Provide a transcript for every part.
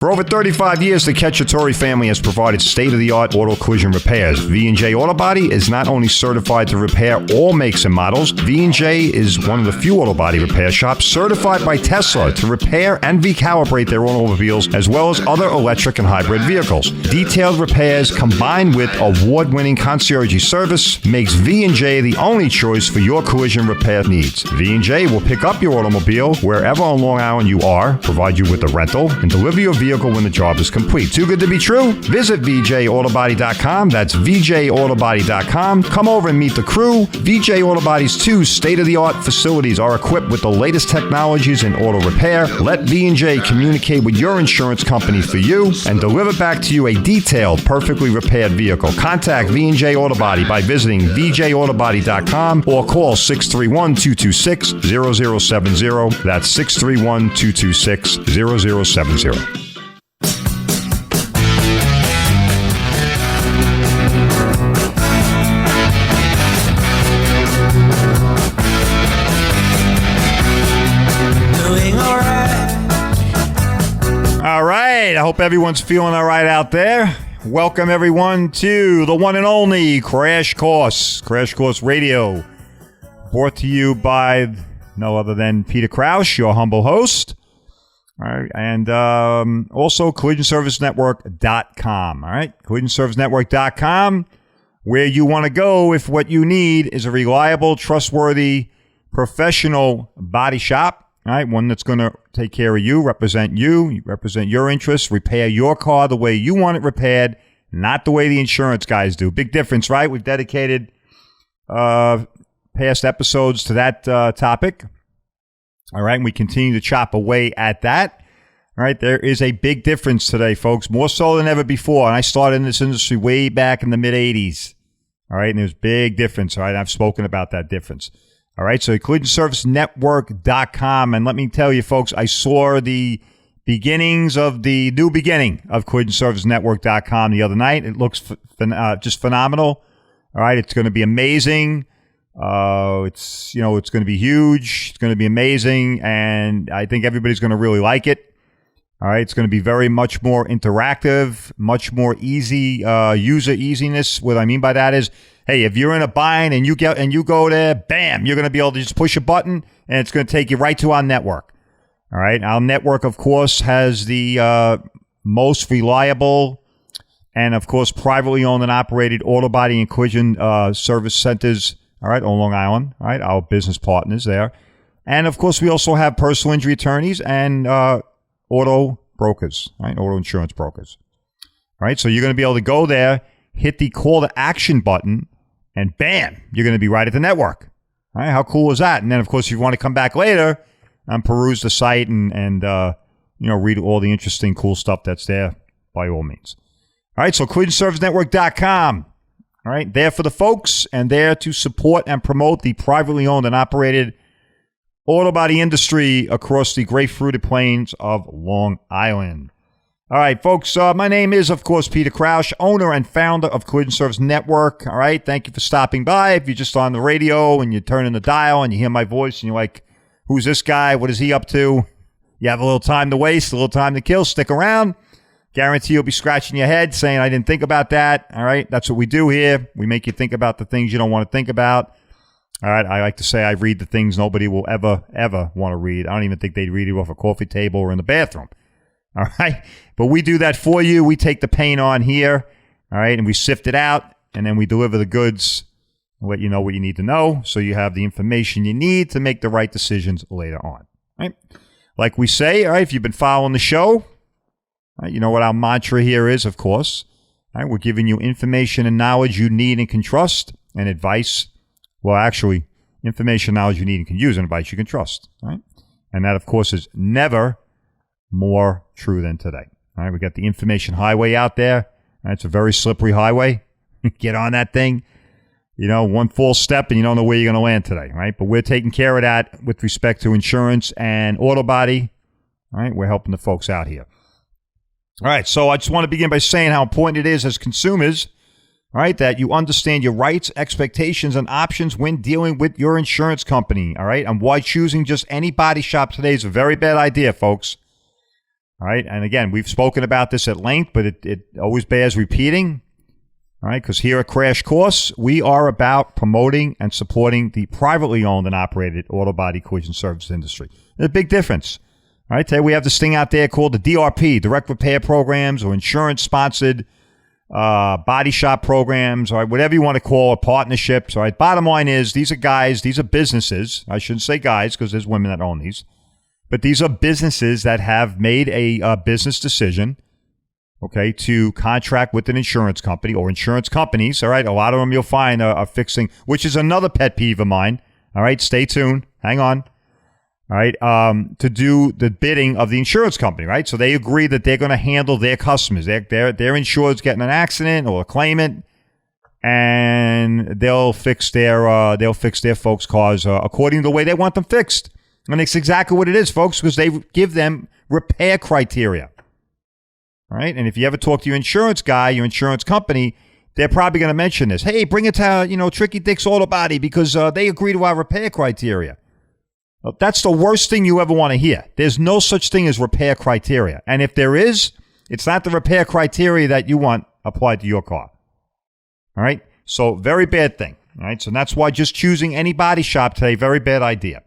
For over 35 years, the Cacciatore family has provided state-of-the-art auto collision repairs. V&J Auto Body is not only certified to repair all makes and models, V&J is one of the few auto body repair shops certified by Tesla to repair and recalibrate their automobiles, as well as other electric and hybrid vehicles. Detailed repairs combined with award-winning concierge service makes V&J the only choice for your collision repair needs. V&J will pick up your automobile wherever on Long Island you are, provide you with a rental, and deliver your vehicle when the job is complete. Too good to be true? Visit VJAutobody.com. That's VJAutobody.com. Come over and meet the crew. VJ Auto Body's 2 state-of-the-art facilities are equipped with the latest technologies in auto repair. Let V&J communicate with your insurance company for you and deliver back to you a detailed, perfectly repaired vehicle. Contact V&J Auto Body by visiting VJAutobody.com or call 631-226-0070. That's 631-226-0070. All right, I hope everyone's feeling all right out there. Welcome everyone to the one and only Crash Course Radio, brought to you by no other than Peter Krause, your humble host. All right, and also CollisionServiceNetwork.com. All right, CollisionServiceNetwork.com, where you want to go if what you need is a reliable, trustworthy, professional body shop. All right, one that's going to take care of you, represent your interests, repair your car the way you want it repaired, not the way the insurance guys do. Big difference, right? We've dedicated past episodes to that topic. All right, and we continue to chop away at that. All right, there is a big difference today, folks, more so than ever before. And I started in this industry way back in the mid-'80s. All right, and there's big difference. All right, I've spoken about that difference. All right, so CollisionServiceNetwork.com. And let me tell you, folks, I saw the beginnings of the new beginning of CollisionServiceNetwork.com the other night. It looks just phenomenal. All right, it's going to be amazing. It's going to be huge. It's going to be amazing. And I think everybody's going to really like it. All right, it's going to be very much more interactive, much more easy, user easiness. What I mean by that is, hey, if you're in a bind and you go there, bam, you're going to be able to just push a button and it's going to take you right to our network. All right. Our network, of course, has the most reliable and, of course, privately owned and operated auto body and collision service centers. All right. On Long Island. All right. Our business partners there. And, of course, we also have personal injury attorneys and auto brokers, right? Auto insurance brokers. All right. So you're going to be able to go there, hit the call to action button, and bam, you're going to be right at the network. All right, how cool is that? And then, of course, if you want to come back later and peruse the site and read all the interesting, cool stuff that's there, by all means. All right, so CollisionServiceNetwork.com. All right, there for the folks and there to support and promote the privately owned and operated auto body industry across the great-fruited plains of Long Island. All right, folks, my name is, of course, Peter Krause, owner and founder of Collision Service Network. All right, thank you for stopping by. If you're just on the radio and you turn in the dial and you hear my voice and you're like, who's this guy? What is he up to? You have a little time to waste, a little time to kill. Stick around. Guarantee you'll be scratching your head saying, I didn't think about that. All right, that's what we do here. We make you think about the things you don't want to think about. All right, I like to say I read the things nobody will ever want to read. I don't even think they'd read it off a coffee table or in the bathroom. All right, but we do that for you. We take the pain on here, all right, and we sift it out, and then we deliver the goods and let you know what you need to know so you have the information you need to make the right decisions later on. All right, like we say, all right, if you've been following the show, all right, you know what our mantra here is, of course. All right, we're giving you information and knowledge you need and can trust, and advice, well, actually, information, knowledge you need and can use, and advice you can trust. All right, and that, of course, is never more true than today. All right, we got the information highway out there. It's a very slippery highway. Get on that thing. One false step and you don't know where you're going to land today, right? But we're taking care of that with respect to insurance and auto body. All right, we're helping the folks out here. All right, so I just want to begin by saying how important it is as consumers, all right, that you understand your rights, expectations, and options when dealing with your insurance company, all right? And why choosing just any body shop today is a very bad idea, folks. All right. And again, we've spoken about this at length, but it always bears repeating. All right. Because here at Crash Course, we are about promoting and supporting the privately owned and operated auto body collision service industry. There's a big difference. All right. Today we have this thing out there called the DRP, direct repair programs, or insurance sponsored body shop programs, or whatever you want to call it, partnerships. All right. Bottom line is, these are guys, these are businesses. I shouldn't say guys because there's women that own these. But these are businesses that have made a business decision, okay, to contract with an insurance company or insurance companies. All right. A lot of them you'll find are fixing, which is another pet peeve of mine. All right. Stay tuned. Hang on. All right. To do the bidding of the insurance company. Right. So they agree that they're going to handle their customers. Their insured's getting an accident or a claimant, and they'll fix their folks' cars according to the way they want them fixed. And it's exactly what it is, folks, because they give them repair criteria. All right. And if you ever talk to your insurance guy, your insurance company, they're probably going to mention this. Hey, bring it to, Tricky Dick's Auto Body because they agree to our repair criteria. Well, that's the worst thing you ever want to hear. There's no such thing as repair criteria. And if there is, it's not the repair criteria that you want applied to your car. All right. So very bad thing. All right. So that's why just choosing any body shop today, very bad idea.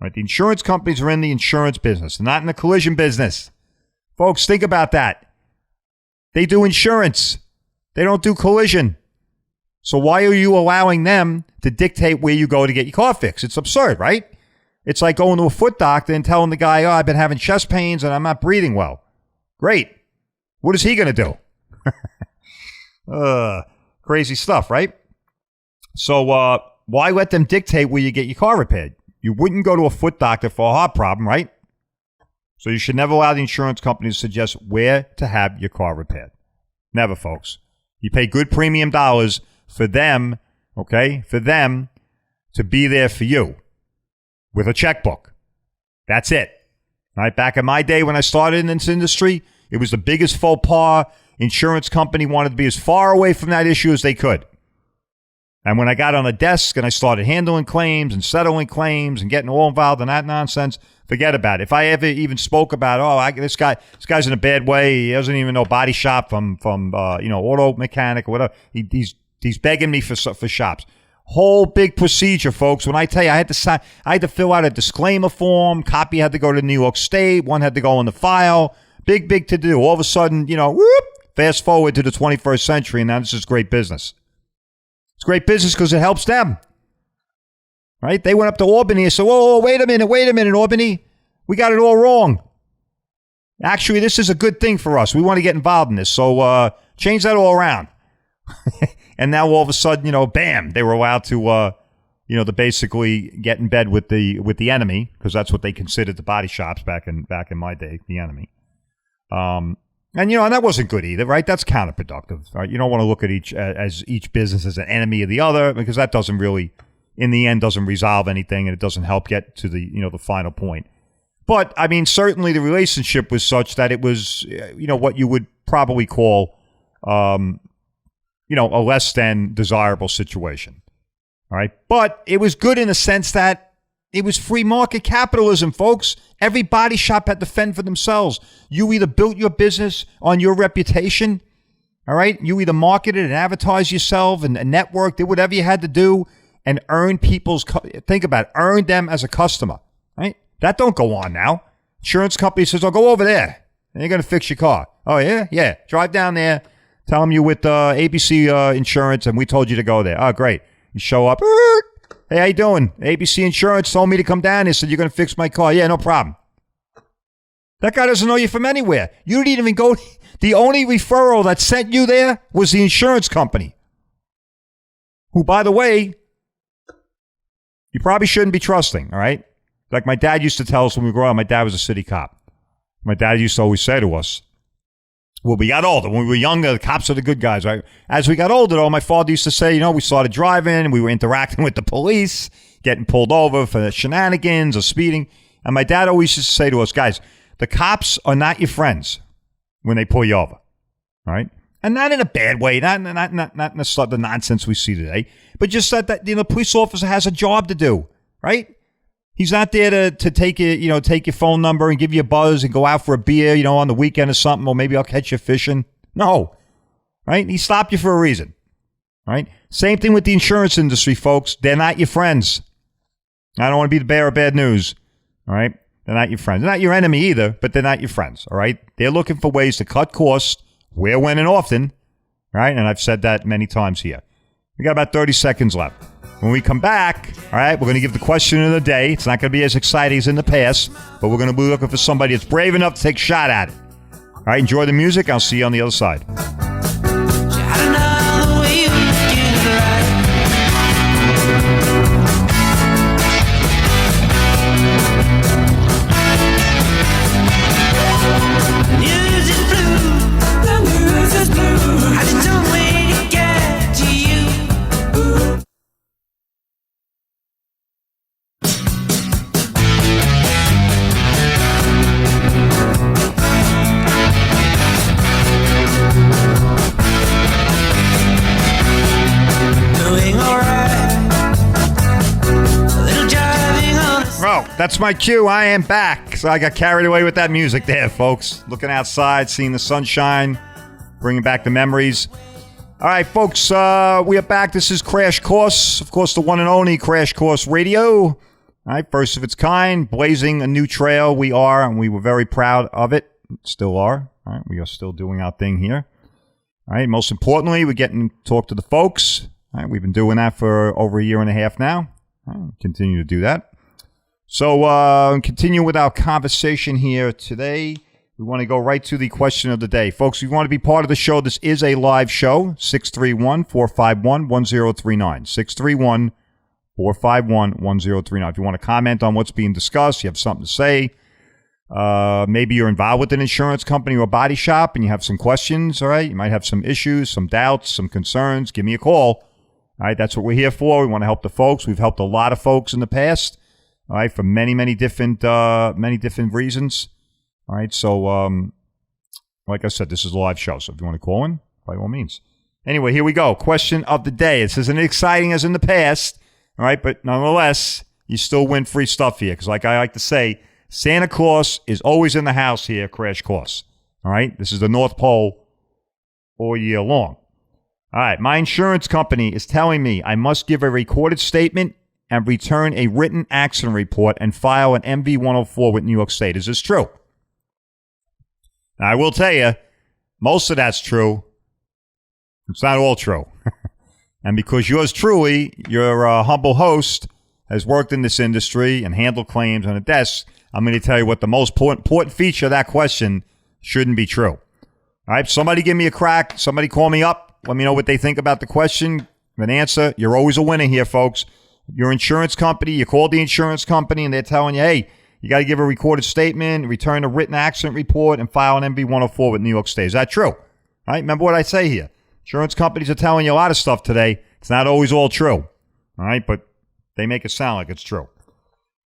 Right, the insurance companies are in the insurance business. They're not in the collision business. Folks, think about that. They do insurance. They don't do collision. So why are you allowing them to dictate where you go to get your car fixed? It's absurd, right? It's like going to a foot doctor and telling the guy, I've been having chest pains and I'm not breathing well. Great. What is he going to do? Crazy stuff, right? So why let them dictate where you get your car repaired? You wouldn't go to a foot doctor for a heart problem, right? So you should never allow the insurance company to suggest where to have your car repaired. Never, folks. You pay good premium dollars for them, okay, for them to be there for you with a checkbook. That's it. Right? Back in my day when I started in this industry, it was the biggest faux pas. Insurance company wanted to be as far away from that issue as they could. And when I got on the desk and I started handling claims and settling claims and getting all involved in that nonsense, forget about it. If I ever even spoke about, this guy's in a bad way. He doesn't even know body shop from auto mechanic or whatever. He's begging me for shops. Whole big procedure, folks. When I tell you, I had to fill out a disclaimer form. Copy had to go to New York State. One had to go in the file. Big to do. All of a sudden, fast forward to the 21st century, and now this is great business. It's great business because it helps them, right? They went up to Albany and said, whoa, wait a minute, Albany. We got it all wrong. Actually, this is a good thing for us. We want to get involved in this. So change that all around. And now all of a sudden, bam, they were allowed to, to basically get in bed with the enemy, because that's what they considered the body shops back in my day, the enemy. And that wasn't good either, right? That's counterproductive. Right? You don't want to look at each business as an enemy of the other, because that doesn't really, in the end, doesn't resolve anything, and it doesn't help get to the the final point. But I mean, certainly the relationship was such that it was what you would probably call a less than desirable situation. All right, but it was good in the sense that it was free market capitalism, folks. Every body shop had to fend for themselves. You either built your business on your reputation, all right? You either marketed and advertised yourself and networked, did whatever you had to do, and earn think about it, earn them as a customer, right? That don't go on now. Insurance company says, go over there, and you're going to fix your car. Oh, yeah? Yeah. Drive down there. Tell them you're with ABC Insurance, and we told you to go there. Oh, great. You show up. Hey, how you doing? ABC Insurance told me to come down. They said, you're going to fix my car. Yeah, no problem. That guy doesn't know you from anywhere. You didn't even go. The only referral that sent you there was the insurance company. Who, by the way, you probably shouldn't be trusting, all right? Like my dad used to tell us when we grew up, my dad was a city cop. My dad used to always say to us, well, we got older. When we were younger, the cops are the good guys, right? As we got older, though, my father used to say, we started driving, we were interacting with the police, getting pulled over for shenanigans or speeding. And my dad always used to say to us, guys, the cops are not your friends when they pull you over, all right? And not in a bad way, not the nonsense we see today, but just that the police officer has a job to do, right? He's not there to take you, take your phone number and give you a buzz and go out for a beer, on the weekend or something, or maybe I'll catch you fishing. No, right? He stopped you for a reason, right? Same thing with the insurance industry, folks. They're not your friends. I don't want to be the bearer of bad news, all right? They're not your friends. They're not your enemy either, but they're not your friends, all right? They're looking for ways to cut costs where, when, and often, right? And I've said that many times here. We got about 30 seconds left. When we come back, all right, we're going to give the question of the day. It's not going to be as exciting as in the past, but we're going to be looking for somebody that's brave enough to take a shot at it. All right, enjoy the music. I'll see you on the other side. That's my cue. I am back. So I got carried away with that music there, folks. Looking outside, seeing the sunshine, bringing back the memories. All right, folks, we are back. This is Crash Course. Of course, the one and only Crash Course Radio. All right, first of its kind, blazing a new trail. We are, and we were very proud of it. Still are. All right, we are still doing our thing here. All right, most importantly, we're getting to talk to the folks. All right, we've been doing that for over a year and a half now. All right, continue to do that. So, continue with our conversation here today. We want to go right to the question of the day. Folks, if you want to be part of the show, this is a live show, 631-451-1039, 631-451-1039. If you want to comment on what's being discussed, you have something to say, maybe you're involved with an insurance company or a body shop and you have some questions, all right? You might have some issues, some doubts, some concerns. Give me a call. All right, that's what we're here for. We want to help the folks. We've helped a lot of folks in the past. All right, for many different reasons. All right, so like I said, this is a live show, so if you want to call in, by all means. Anyway, here we go. Question of the day. This isn't exciting as in the past, all right, but nonetheless, you still win free stuff here, because like I like to say, Santa Claus is always in the house here, Crash Course. All right, this is the North Pole all year long. All right, my insurance company is telling me I must give a recorded statement and return a written accident report and file an MV-104 with New York State. Is this true? Now, I will tell you, most of that's true. It's not all true. And because yours truly, your humble host, has worked in this industry and handled claims on a desk, I'm going to tell you what the most important feature of that question shouldn't be true. All right, somebody give me a crack. Somebody call me up. Let me know what they think about the question. An answer. You're always a winner here, folks. Your insurance company, you called the insurance company and they're telling you, hey, you got to give a recorded statement, return a written accident report, and file an MV-104 with New York State. Is that true? All right, remember what I say here. Insurance companies are telling you a lot of stuff today. It's not always all true. All right, but they make it sound like it's true.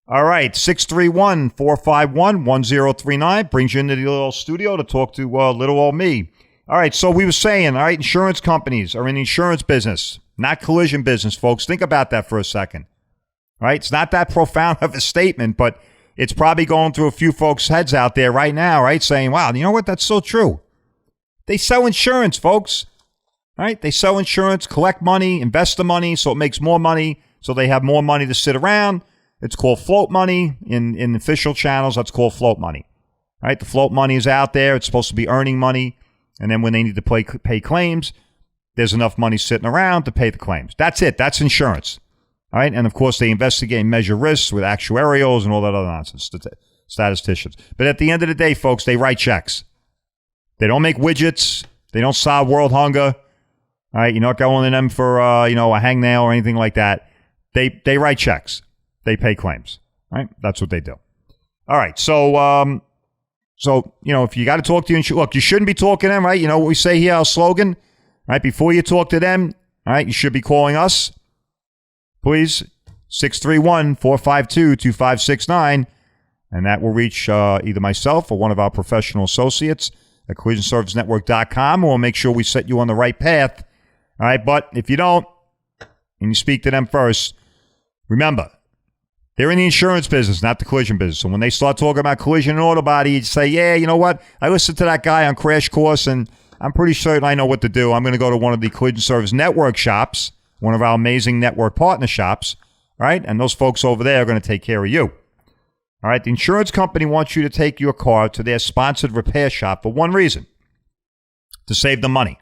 All right, 631-451-1039 brings you into the little studio to talk to little old me. All right, so we were saying, all right, insurance companies are in the insurance business. Not collision business, folks. Think about that for a second. All right? It's not that profound of a statement, but it's probably going through a few folks' heads out there right now, right? Saying, wow, you know what? That's so true. They sell insurance, folks. All right? They sell insurance, collect money, invest the money so it makes more money, so they have more money to sit around. It's called float money. In official channels, that's called float money. All right? The float money is out there. It's supposed to be earning money. And then when they need to pay claims, there's enough money sitting around to pay the claims. That's it. That's insurance. All right. And of course, they investigate and measure risks with actuarials and all that other nonsense, statisticians. But at the end of the day, folks, they write checks. They don't make widgets. They don't solve world hunger. All right. You're not going to them for, a hangnail or anything like that. They write checks. They pay claims. All right. That's what they do. All right. So, if you got to talk to you, look, you shouldn't be talking to them, right? You know what we say here, our slogan? Right, before you talk to them, all right, you should be calling us. Please, 631-452-2569. And that will reach either myself or one of our professional associates at collisionservicenetwork.com. We'll make sure we set you on the right path. All right, but if you don't, and you speak to them first, remember, They're in the insurance business, not the collision business. So when they start talking about collision and auto body, you say, yeah, you know what? I listened to that guy on Crash Course, and I'm pretty certain I know what to do. I'm going to go to one of the Collision Service Network shops, one of our amazing network partner shops, right? And those folks over there are going to take care of you. All right? The insurance company wants you to take your car to their sponsored repair shop for one reason, to save them money.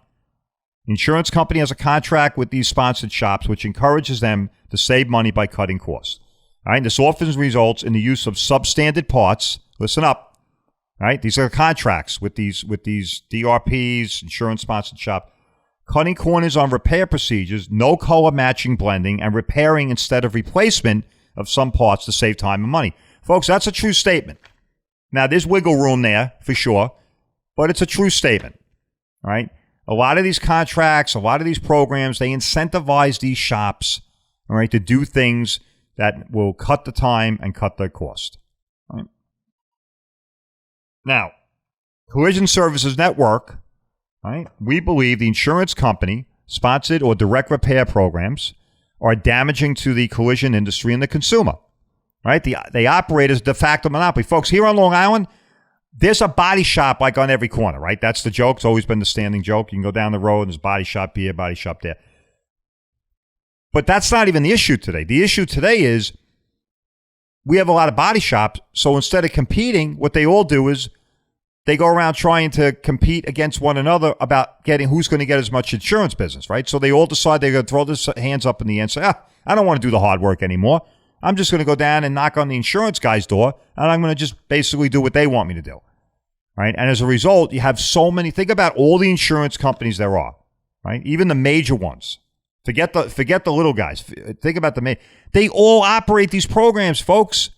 The insurance company has a contract with these sponsored shops, which encourages them to save money by cutting costs. All right, this often results in the use of substandard parts. Listen up. All right, these are contracts with these DRPs, insurance sponsored shop, cutting corners on repair procedures, no color matching blending, and repairing instead of replacement of some parts to save time and money. Folks, that's a true statement. Now, there's wiggle room there for sure, but it's a true statement. All right, a lot of these contracts, a lot of these programs, they incentivize these shops, all right, to do things that will cut the time and cut the cost. Right? Now, Collision Services Network, right? We believe the insurance company sponsored or direct repair programs are damaging to the collision industry and the consumer. Right? They operate as de facto monopoly. Folks, here on Long Island, there's a body shop like on every corner, right? That's the joke. It's always been the standing joke. You can go down the road and there's body shop here, body shop there. But that's not even the issue today. The issue today is we have a lot of body shops. So instead of competing, what they all do is they go around trying to compete against one another about getting who's going to get as much insurance business, right? So they all decide they're going to throw their hands up in the air and say, I don't want to do the hard work anymore. I'm just going to go down and knock on the insurance guy's door, and I'm going to just basically do what they want me to do, right? And as a result, you have so many. Think about all the insurance companies there are, right? Even the major ones. Forget the little guys. Think about they all operate these programs, folks.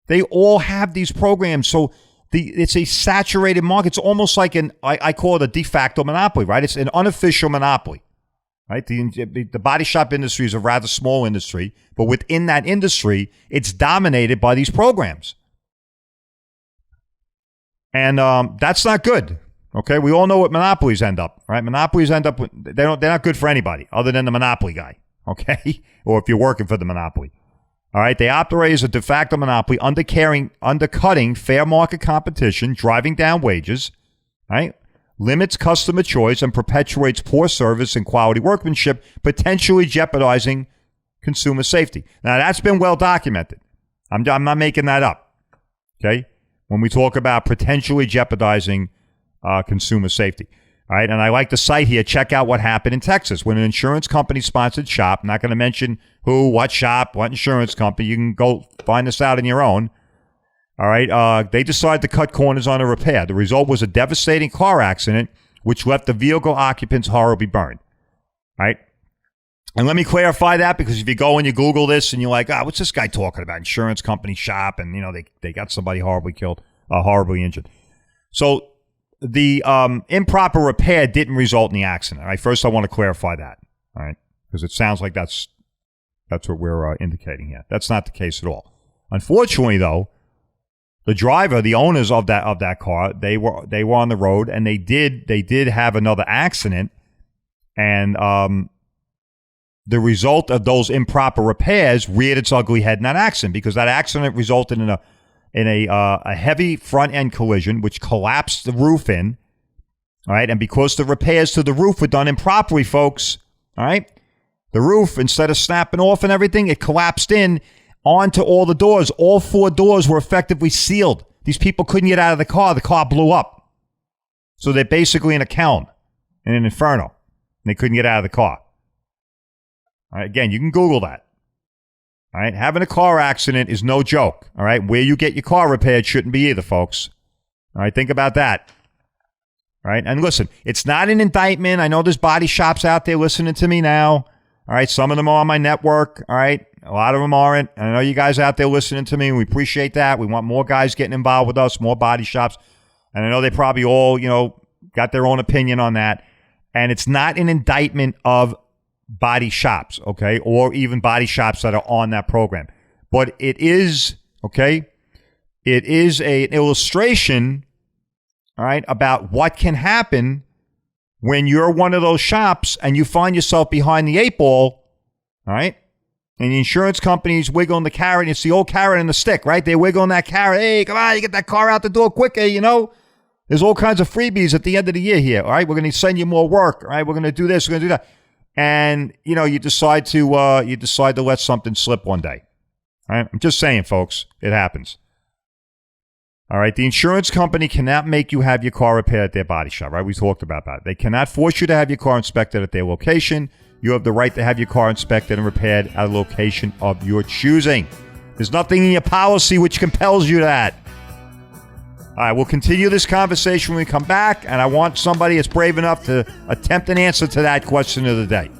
They all have these programs. So it's a saturated market. It's almost like I call it a de facto monopoly, right? It's an unofficial monopoly, right? The body shop industry is a rather small industry, but within that industry, it's dominated by these programs. And that's not good. Okay, we all know what monopolies end up, right? Monopolies end up they're not good for anybody other than the monopoly guy, okay? Or if you're working for the monopoly. All right, they operate as a de facto monopoly, undercutting fair market competition, driving down wages, right? Limits customer choice and perpetuates poor service and quality workmanship, potentially jeopardizing consumer safety. Now, that's been well documented. I'm not making that up, okay? When we talk about potentially jeopardizing consumer safety. All right. And I like the site here. Check out what happened in Texas when an insurance company sponsored shop. I'm not going to mention who, what shop, what insurance company. You can go find this out on your own. All right. They decided to cut corners on a repair. The result was a devastating car accident, which left the vehicle occupants horribly burned. All right. And let me clarify that, because if you go and you Google this and you're like, what's this guy talking about? Insurance company shop. And, you know, they got somebody horribly killed, horribly injured. So, the improper repair didn't result in the accident. All right, first I want to clarify that. All right, because it sounds like that's what we're indicating here. That's not the case at all. Unfortunately, though, the driver, the owners of that car, they were on the road, and they did have another accident, and the result of those improper repairs reared its ugly head in that accident, because that accident resulted in a heavy front-end collision, which collapsed the roof in, all right? And because the repairs to the roof were done improperly, folks, all right? The roof, instead of snapping off and everything, it collapsed in onto all the doors. All 4 doors were effectively sealed. These people couldn't get out of the car. The car blew up. So they're basically in a kiln, in an inferno. And they couldn't get out of the car. All right, again, you can Google that. All right, having a car accident is no joke. All right, where you get your car repaired shouldn't be either, folks. All right, think about that. All right, and listen, it's not an indictment. I know there's body shops out there listening to me now. All right, some of them are on my network. All right, a lot of them aren't. And I know you guys out there listening to me, and we appreciate that. We want more guys getting involved with us, more body shops. And I know they probably all, got their own opinion on that. And it's not an indictment of body shops, okay, or even body shops that are on that program. But it is, okay, it is an illustration, all right, about what can happen when you're one of those shops and you find yourself behind the 8 ball, all right? And the insurance companies wiggling the carrot. It's the old carrot and the stick, right? They're wiggling that carrot. Hey, come on, you get that car out the door quicker, you know? There's all kinds of freebies at the end of the year here, all right? We're going to send you more work, all right? We're going to do this, we're going to do that. And, you know, you decide to let something slip one day. All right? I'm just saying, folks, it happens. All right, the insurance company cannot make you have your car repaired at their body shop, right? We talked about that. They cannot force you to have your car inspected at their location. You have the right to have your car inspected and repaired at a location of your choosing. There's nothing in your policy which compels you to that. All right, we'll continue this conversation when we come back, and I want somebody that's brave enough to attempt an answer to that question of the day.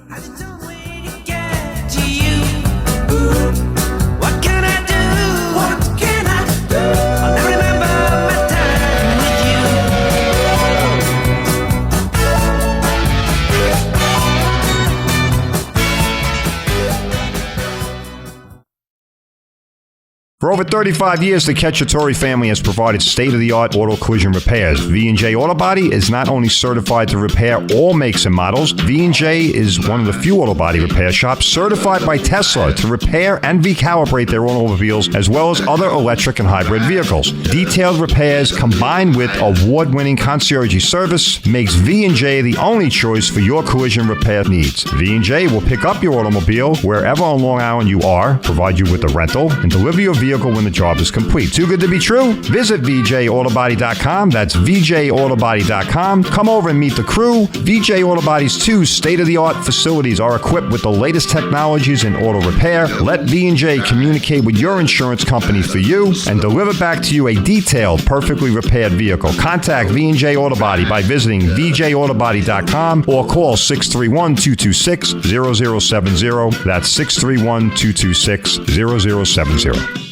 For over 35 years, the Cacciatore family has provided state-of-the-art auto collision repairs. V&J Auto Body is not only certified to repair all makes and models, V&J is one of the few auto body repair shops certified by Tesla to repair and recalibrate their automobiles, as well as other electric and hybrid vehicles. Detailed repairs combined with award-winning concierge service makes V&J the only choice for your collision repair needs. V&J will pick up your automobile wherever on Long Island you are, provide you with a rental, and deliver your vehicle when the job is complete. Too good to be true? Visit VJAutobody.com. That's VJAutobody.com. Come over and meet the crew. VJ Auto Body's 2 state-of-the-art facilities are equipped with the latest technologies in auto repair. Let V&J communicate with your insurance company for you and deliver back to you a detailed, perfectly repaired vehicle. Contact V&J Auto Body by visiting VJAutobody.com or call 631-226-0070. That's 631-226-0070.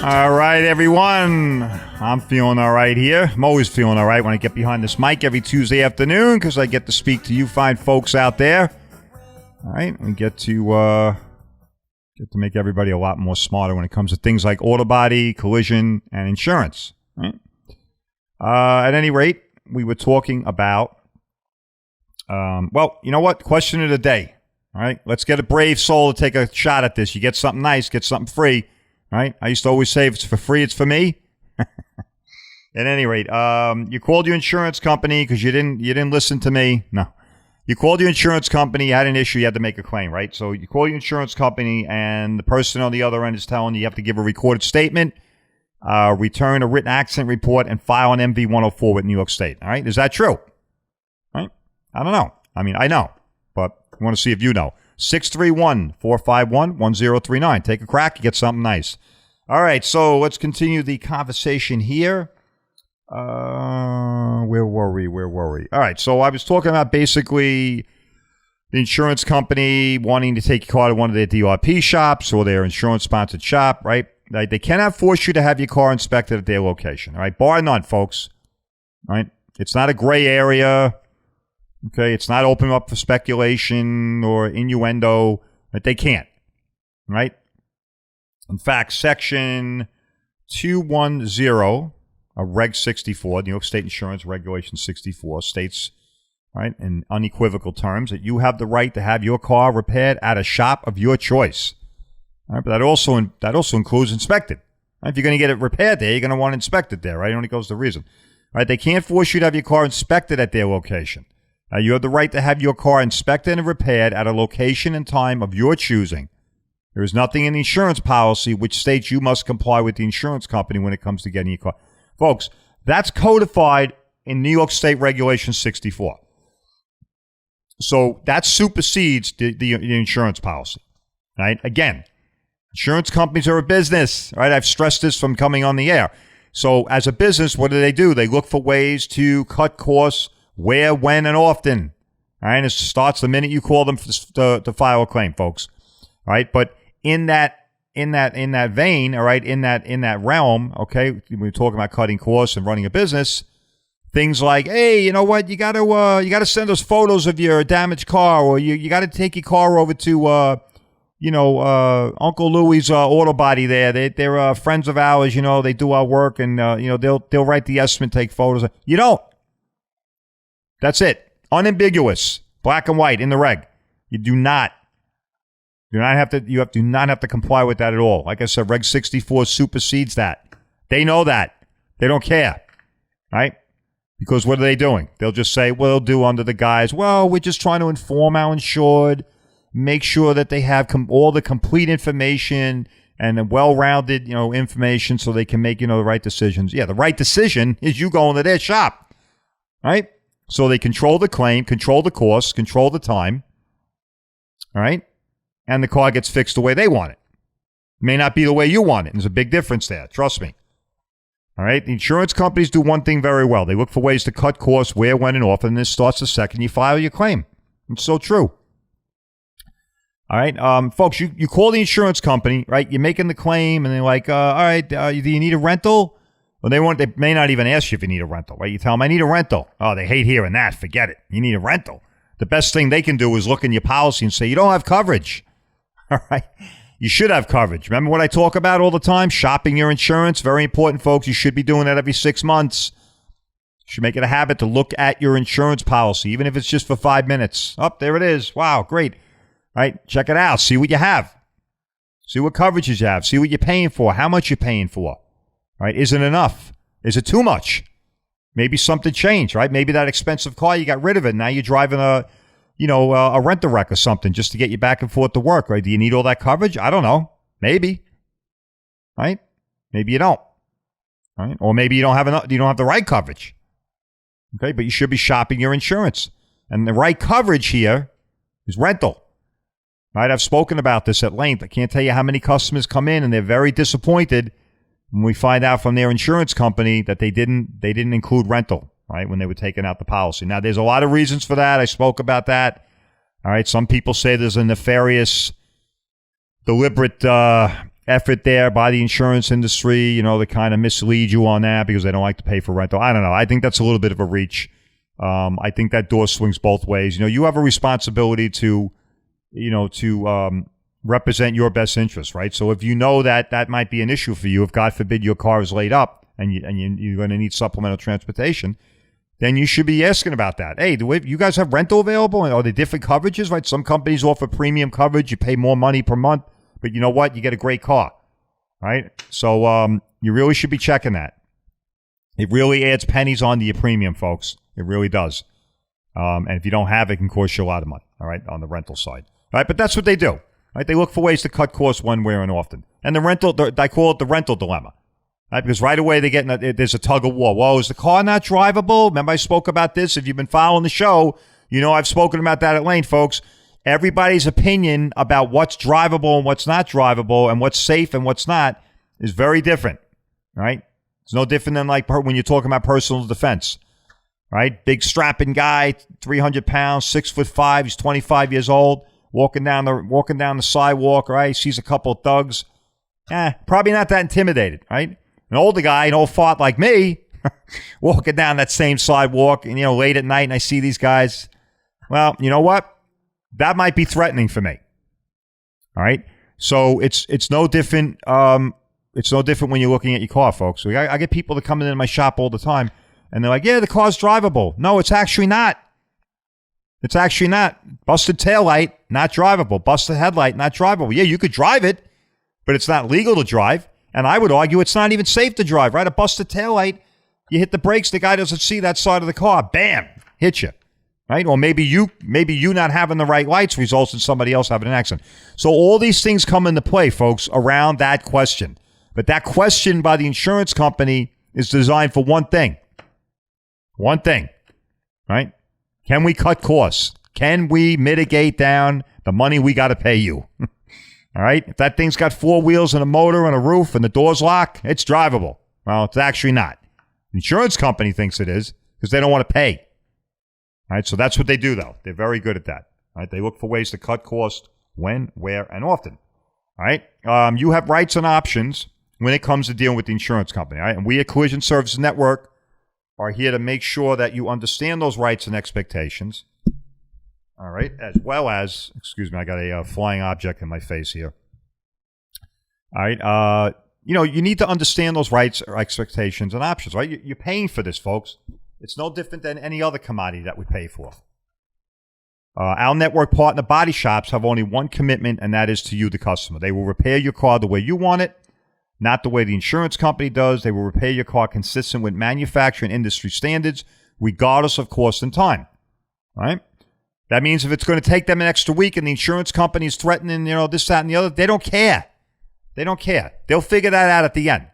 All right, everyone. I'm feeling all right here. I'm always feeling all right when I get behind this mic every Tuesday afternoon because I get to speak to you fine folks out there. All right, we get to make everybody a lot more smarter when it comes to things like auto body, collision, and insurance. Right? At any rate, we were talking about, well, you know what? Question of the day. All right, let's get a brave soul to take a shot at this. You get something nice, get something free. Right? I used to always say if it's for free, it's for me. At any rate, you called your insurance company because you didn't listen to me. No. You called your insurance company, you had an issue, you had to make a claim, right? So you call your insurance company and the person on the other end is telling you have to give a recorded statement, return a written accident report, and file an MV-104 with New York State. All right? Is that true? Right? I don't know. I mean, I know, but I want to see if you know. 631-451-1039. Take a crack, you get something nice. All right, so let's continue the conversation here. Where were we? All right, so I was talking about basically the insurance company wanting to take your car to one of their DRP shops or their insurance-sponsored shop, right? They cannot force you to have your car inspected at their location, all right? Bar none, folks. All right? It's not a gray area. Okay, it's not open up for speculation or innuendo, but they can't, right? In fact, Section 210 of Reg 64, New York State Insurance Regulation 64, states, right, in unequivocal terms, that you have the right to have your car repaired at a shop of your choice. All right, but that also includes inspected. Right? If you're going to get it repaired there, you're going to want it inspected there, right? It only goes to reason. All right, they can't force you to have your car inspected at their location. You have the right to have your car inspected and repaired at a location and time of your choosing. There is nothing in the insurance policy which states you must comply with the insurance company when it comes to getting your car. Folks, that's codified in New York State Regulation 64. So that supersedes the insurance policy. Right? Again, insurance companies are a business. Right? I've stressed this from coming on the air. So as a business, what do? They look for ways to cut costs. Where, when, and often. All right, it starts the minute you call them to file a claim, folks. All right, but in that vein, all right, in that realm, okay, we're talking about cutting costs and running a business. Things like, hey, you know what? You got to send us photos of your damaged car, or you got to take your car over to Uncle Louie's auto body there. They're friends of ours. They do our work, and they'll write the estimate, take photos. You don't. That's it. Unambiguous, black and white in the reg. You do not. Do not have to comply with that at all. Like I said, Reg 64 supersedes that. They know that. They don't care, right? Because what are they doing? They'll just say, well, they'll do under the guise, well, we're just trying to inform our insured, make sure that they have all the complete information and the well-rounded, information so they can make, the right decisions. Yeah, the right decision is you going to their shop, right? So they control the claim, control the cost, control the time, all right? And the car gets fixed the way they want it. May not be the way you want it. There's a big difference there. Trust me. All right? The insurance companies do one thing very well. They look for ways to cut costs where, when, and often. And this starts the second you file your claim. It's so true. All right? Folks, you call the insurance company, right? You're making the claim, and they're like, all right, do you need a rental? Well, they may not even ask you if you need a rental, right? You tell them, I need a rental. Oh, they hate hearing that. Forget it. You need a rental. The best thing they can do is look in your policy and say, you don't have coverage. All right. You should have coverage. Remember what I talk about all the time? Shopping your insurance. Very important, folks. You should be doing that every 6 months. You should make it a habit to look at your insurance policy, even if it's just for 5 minutes. Oh, there it is. Wow, great. All right. Check it out. See what you have. See what coverages you have. See what you're paying for. How much you're paying for. All right. Is it enough? Is it too much? Maybe something changed, right? Maybe that expensive car, you got rid of it. Now you're driving a rent-a-wreck or something just to get you back and forth to work, right? Do you need all that coverage? I don't know. Maybe. Right? Maybe you don't. Right? Or maybe you don't have enough. You don't have the right coverage. Okay, but you should be shopping your insurance. And the right coverage here is rental. Right? I've spoken about this at length. I can't tell you how many customers come in and they're very disappointed when we find out from their insurance company that they didn't include rental, right, when they were taking out the policy. Now, there's a lot of reasons for that. I spoke about that. All right, some people say there's a nefarious, deliberate effort there by the insurance industry, to kind of mislead you on that because they don't like to pay for rental. I don't know. I think that's a little bit of a reach. I think that door swings both ways. You have a responsibility to represent your best interest, right? So if you know that might be an issue for you, if God forbid your car is laid up and you're going to need supplemental transportation, then you should be asking about that. Hey, you guys have rental available? Are there different coverages, right? Some companies offer premium coverage. You pay more money per month, but you know what? You get a great car, right? So you really should be checking that. It really adds pennies onto your premium, folks. It really does. And if you don't have it, it can cost you a lot of money, all right, on the rental side. All right, but that's what they do. Right? They look for ways to cut costs one way and often. And the rental, I call it the rental dilemma. Right? Because right away there's a tug of war. Well, is the car not drivable? Remember I spoke about this? If you've been following the show, I've spoken about that at length, folks. Everybody's opinion about what's drivable and what's not drivable and what's safe and what's not is very different. Right? It's no different than like when you're talking about personal defense. Right? Big strapping guy, 300 pounds, 6'5", he's 25 years old. Walking down the sidewalk, right? He sees a couple of thugs. Probably not that intimidated, right? An older guy, an old fart like me, walking down that same sidewalk, and late at night, and I see these guys. Well, you know what? That might be threatening for me. All right. So it's no different. It's no different when you're looking at your car, folks. So I get people that come into my shop all the time, and they're like, "Yeah, the car's drivable." No, it's actually not. It's actually not. Busted taillight, not drivable. Busted headlight, not drivable. Yeah, you could drive it, but it's not legal to drive. And I would argue it's not even safe to drive, right? A busted taillight, you hit the brakes, the guy doesn't see that side of the car. Bam, hit you, right? Or maybe you not having the right lights results in somebody else having an accident. So all these things come into play, folks, around that question. But that question by the insurance company is designed for one thing. One thing, right? Can we cut costs? Can we mitigate down the money we got to pay you? All right? If that thing's got 4 wheels and a motor and a roof and the doors lock, it's drivable. Well, it's actually not. The insurance company thinks it is because they don't want to pay. All right? So that's what they do, though. They're very good at that. All right? They look for ways to cut costs when, where, and often. All right? You have rights and options when it comes to dealing with the insurance company. All right? And we at Collision Services Network are here to make sure that you understand those rights and expectations. All right, as well as, excuse me, I got a flying object in my face here. All right, you need to understand those rights or expectations and options, right? You're paying for this, folks. It's no different than any other commodity that we pay for. Our network partner body shops have only one commitment, and that is to you, the customer. They will repair your car the way you want it, not the way the insurance company does. They will repair your car consistent with manufacturing industry standards, regardless of cost and time. All right? That means if it's going to take them an extra week and the insurance company is threatening, this, that, and the other, they don't care. They don't care. They'll figure that out at the end.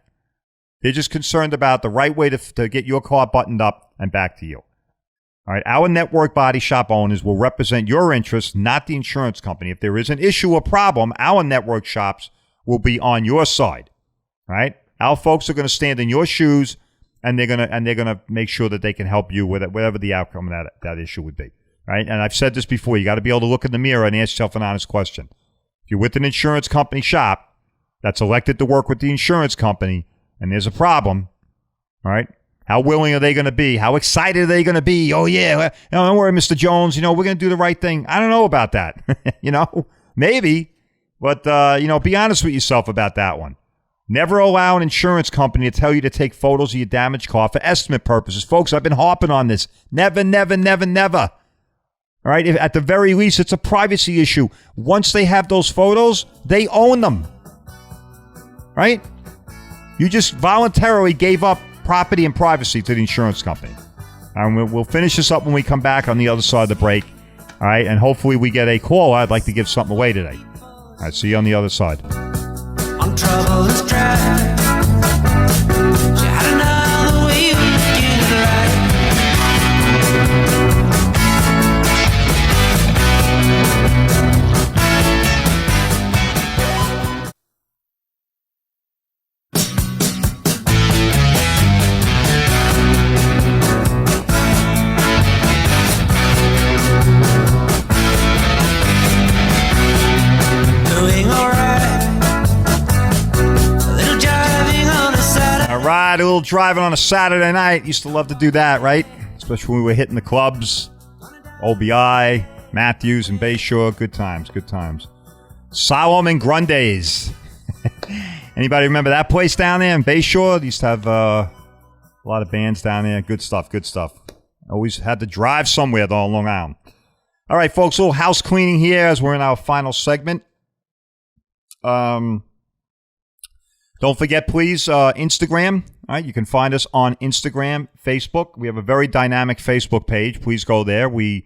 They're just concerned about the right way to get your car buttoned up and back to you. All right, our network body shop owners will represent your interests, not the insurance company. If there is an issue or problem, our network shops will be on your side. All right, our folks are going to stand in your shoes, and they're gonna make sure that they can help you with it, whatever the outcome of that issue would be. All right, and I've said this before: you got to be able to look in the mirror and ask yourself an honest question. If you're with an insurance company shop that's elected to work with the insurance company, and there's a problem, all right. How willing are they going to be? How excited are they going to be? Oh, yeah. Don't worry, Mr. Jones. We're going to do the right thing. I don't know about that. Maybe. But, be honest with yourself about that one. Never allow an insurance company to tell you to take photos of your damaged car for estimate purposes. Folks, I've been harping on this. Never, never, never, never. All right? At the very least, it's a privacy issue. Once they have those photos, they own them. Right? You just voluntarily gave up property and privacy to the insurance company. And we'll finish this up when we come back on the other side of the break. All right, and hopefully we get a call. I'd like to give something away today. All right, see you on the other side. On troublous drive, you had another way of looking at life. A little driving on a Saturday night. Used to love to do that, right? Especially when we were hitting the clubs. OBI, Matthews, and Bayshore. Good times, good times. Solomon Grundy's. Anybody remember that place down there in Bayshore? They used to have a lot of bands down there. Good stuff, good stuff. Always had to drive somewhere, though, on Long Island. All right, folks, a little house cleaning here as we're in our final segment. Don't forget, please, Instagram. All right, you can find us on Instagram, Facebook. We have a very dynamic Facebook page. Please go there. We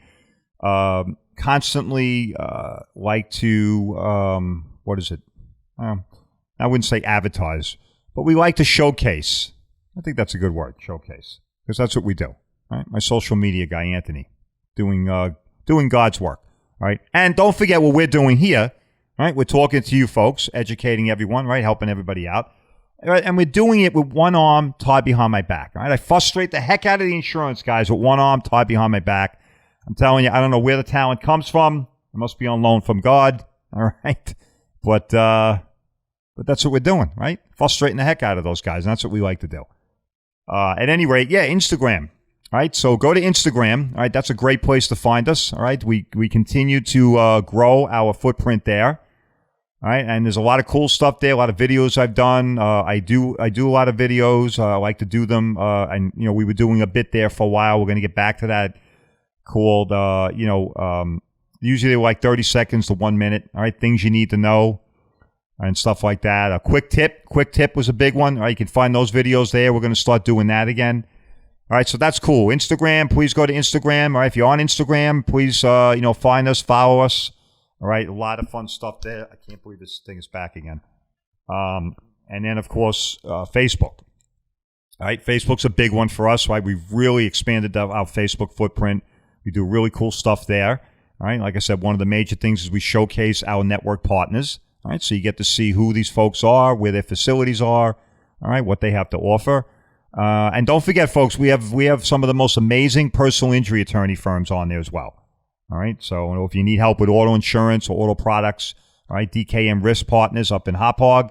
constantly like to, what is it? I wouldn't say advertise, but we like to showcase. I think that's a good word, showcase, because that's what we do. All right, my social media guy, Anthony, doing God's work. All right, and don't forget what we're doing here. All right, we're talking to you folks, educating everyone, right, helping everybody out. All right, and we're doing it with one arm tied behind my back. All right, I frustrate the heck out of the insurance guys with one arm tied behind my back. I'm telling you, I don't know where the talent comes from. It must be on loan from God. All right, but that's what we're doing, right? Frustrating the heck out of those guys, and that's what we like to do. At any rate, yeah, Instagram. All right, so go to Instagram. All right, that's a great place to find us. All right, we continue to grow our footprint there. All right, and there's a lot of cool stuff there. A lot of videos I've done. I do a lot of videos. I like to do them. And we were doing a bit there for a while. We're going to get back to that. Called usually like 30 seconds to 1 minute. All right, things you need to know and stuff like that. A quick tip. Quick tip was a big one. All right, you can find those videos there. We're going to start doing that again. All right, so that's cool. Instagram, please go to Instagram. All right, if you're on Instagram, please find us, follow us. All right, a lot of fun stuff there. I can't believe this thing is back again. And then, of course, Facebook. All right, Facebook's a big one for us, right? We've really expanded our Facebook footprint. We do really cool stuff there. All right, like I said, one of the major things is we showcase our network partners. All right, so you get to see who these folks are, where their facilities are, all right, what they have to offer. And don't forget, folks, we have some of the most amazing personal injury attorney firms on there as well. All right, so if you need help with auto insurance or auto products, all right, DKM Risk Partners up in Hauppauge.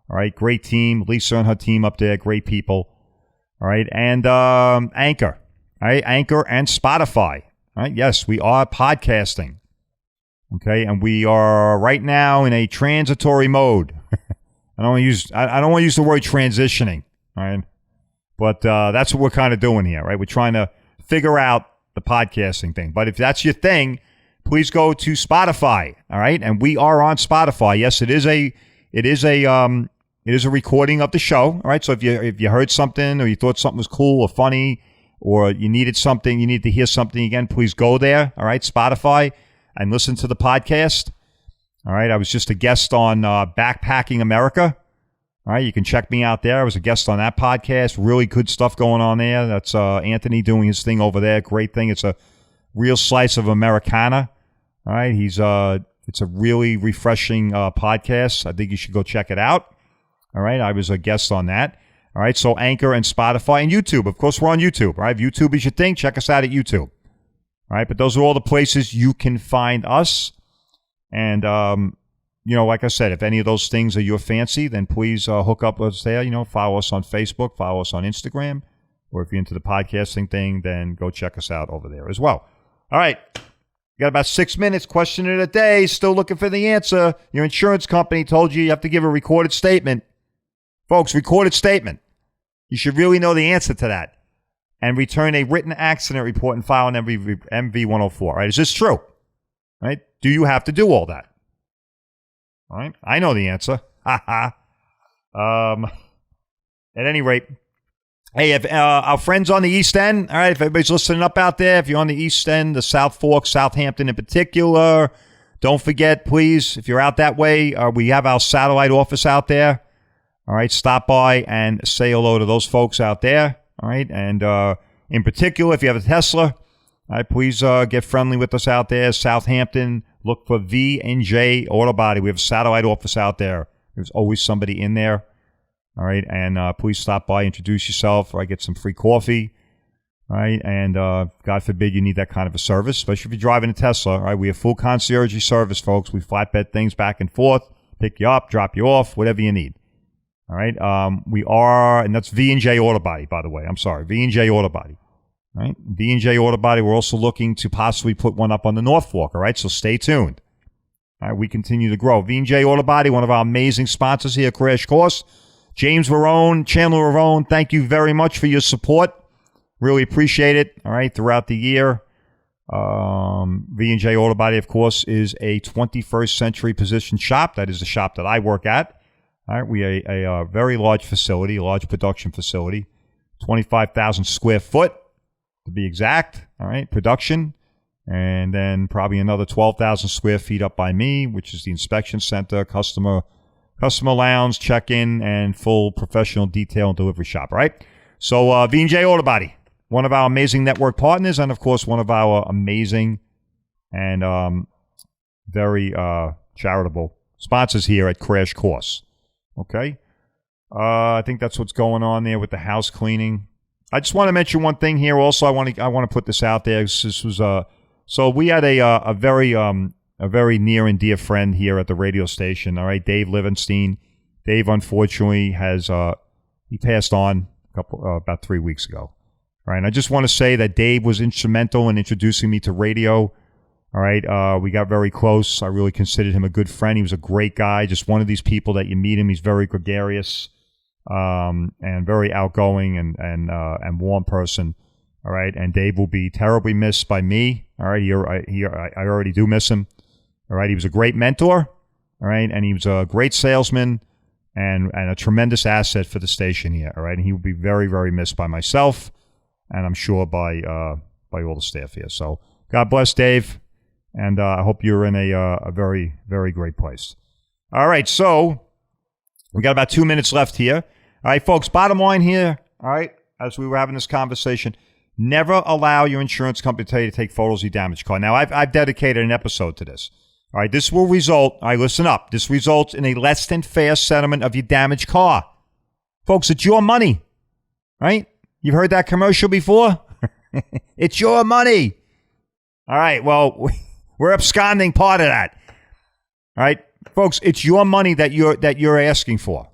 All right, great team. Lisa and her team up there, great people. All right, and Anchor. All right, Anchor and Spotify. All right? Yes, we are podcasting. Okay, and we are right now in a transitory mode. I don't want to use the word transitioning. All right, but that's what we're kind of doing here, right? We're trying to figure out the podcasting thing. But if that's your thing, please go to Spotify. All right, and we are on Spotify. Yes, it is a recording of the show. All right, so if you heard something or you thought something was cool or funny or you needed to hear something again, please go there. All right, Spotify, and listen to the podcast. All right, I was just a guest on Backpacking America. All right, you can check me out there. I was a guest on that podcast. Really good stuff going on there. That's Anthony doing his thing over there. Great thing. It's a real slice of Americana. All right, it's a really refreshing podcast. I think you should go check it out. All right, I was a guest on that. All right, so Anchor and Spotify and YouTube. Of course, we're on YouTube. All right, if YouTube is your thing, check us out at YouTube. All right, but those are all the places you can find us. And, like I said, if any of those things are your fancy, then please hook up with us there. Follow us on Facebook, follow us on Instagram. Or if you're into the podcasting thing, then go check us out over there as well. All right, got about 6 minutes. Question of the day. Still looking for the answer. Your insurance company told you have to give a recorded statement. Folks, recorded statement. You should really know the answer to that. And return a written accident report and file an MV-104. All right, is this true? All right, do you have to do all that? All right, I know the answer. At any rate, hey, if our friends on the East End, all right, if everybody's listening up out there, if you're on the East End, the South Fork, Southampton in particular, don't forget, please, if you're out that way, we have our satellite office out there. All right, stop by and say hello to those folks out there. All right, and in particular, if you have a Tesla, all right, please get friendly with us out there. Southampton, look for V&J Auto Body. We have a satellite office out there. There's always somebody in there. All right, and please stop by, introduce yourself, or I get some free coffee. All right, and God forbid you need that kind of a service, especially if you're driving a Tesla. All right, we have full concierge service, folks. We flatbed things back and forth, pick you up, drop you off, whatever you need. All right, we are, and that's V&J Auto Body, by the way. I'm sorry, V&J Auto Body. All right, V&J Auto Body. We're also looking to possibly put one up on the North Fork. All right, so stay tuned. All right, we continue to grow. V&J Auto Body, one of our amazing sponsors here at Crash Course. James Verone, Chandler Verone, thank you very much for your support. Really appreciate it. All right, throughout the year. V&J Auto Body, of course, is a 21st century position shop. That is the shop that I work at. All right, we are a very large facility, a large production facility, 25,000 square foot to be exact. All right, production, and then probably another 12,000 square feet up by me, which is the inspection center, customer lounge, check-in, and full professional detail and delivery shop. All right, so V&J Auto Body, one of our amazing network partners, and of course one of our amazing and very charitable sponsors here at Crash Course. Okay, I think that's what's going on there with the house cleaning. I just want to mention one thing here. Also, I want to put this out there. This was so we had a very near and dear friend here at the radio station. All right, Dave Livenstein. Dave, unfortunately, has he passed on about 3 weeks ago. All right, and I just want to say that Dave was instrumental in introducing me to radio. All right, we got very close. I really considered him a good friend. He was a great guy, just one of these people that you meet him. He's very gregarious and very outgoing and warm person. All right, and Dave will be terribly missed by me. All right, I already do miss him. All right, he was a great mentor. All right, and he was a great salesman and a tremendous asset for the station here. All right, and he will be very, very missed by myself, and I'm sure by all the staff here. So God bless Dave. And I hope you're in a very, very great place. All right, so we got about 2 minutes left here. All right, folks, bottom line here, all right, as we were having this conversation, never allow your insurance company to tell you to take photos of your damaged car. Now, I've dedicated an episode to this. All right, this will result, all right, listen up, this results in a less than fair settlement of your damaged car. Folks, it's your money, right? You've heard that commercial before? It's your money. All right, well, we're absconding part of that. All right, folks, it's your money that you're asking for.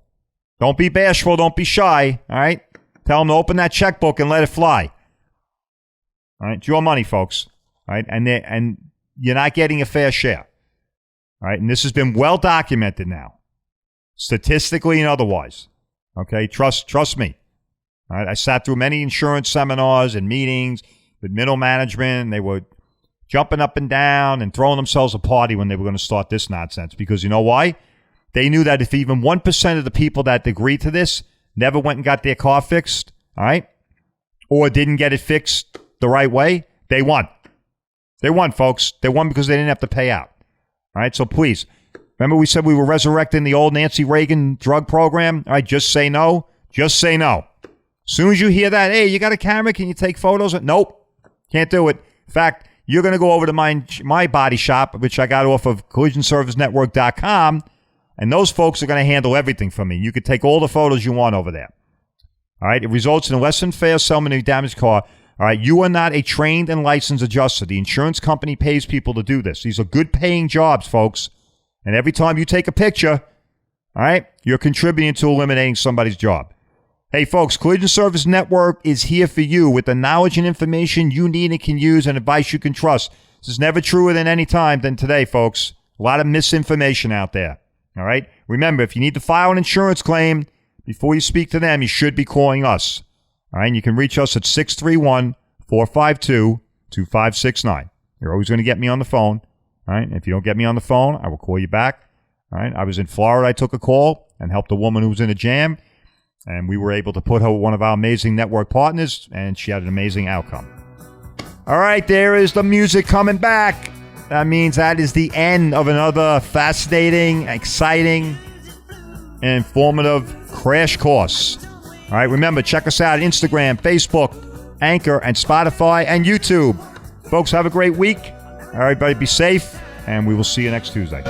Don't be bashful. Don't be shy. All right, tell them to open that checkbook and let it fly. All right, it's your money, folks. right? And you're not getting a fair share, all right? And this has been well documented now, statistically and otherwise, okay? Trust me, all right? I sat through many insurance seminars and meetings with middle management, and they were jumping up and down and throwing themselves a party when they were going to start this nonsense. Because you know why? They knew that if even 1% of the people that agreed to this never went and got their car fixed, all right, or didn't get it fixed the right way, they won. They won, folks. They won because they didn't have to pay out. All right, so please, remember we said we were resurrecting the old Nancy Reagan drug program? All right, just say no. Just say no. As soon as you hear that, hey, you got a camera, can you take photos? Nope, can't do it. In fact, you're going to go over to my body shop, which I got off of collisionservicenetwork.com, and those folks are going to handle everything for me. You can take all the photos you want over there. All right, it results in a less than fair settlement of a damaged car. All right, you are not a trained and licensed adjuster. The insurance company pays people to do this. These are good paying jobs, folks. And every time you take a picture, all right, you're contributing to eliminating somebody's job. Hey, folks, Collision Service Network is here for you with the knowledge and information you need and can use and advice you can trust. This is never truer than any time than today, folks. A lot of misinformation out there. All right? Remember, if you need to file an insurance claim, before you speak to them, you should be calling us. All right? And you can reach us at 631-452-2569. You're always going to get me on the phone. All right? And if you don't get me on the phone, I will call you back. All right? I was in Florida. I took a call and helped a woman who was in a jam. And we were able to put her with one of our amazing network partners, and she had an amazing outcome. All right, there is the music coming back. That means that is the end of another fascinating, exciting, and informative crash course. All right, remember, check us out on Instagram, Facebook, Anchor, and Spotify, and YouTube. Folks, have a great week. All right, everybody be safe, and we will see you next Tuesday.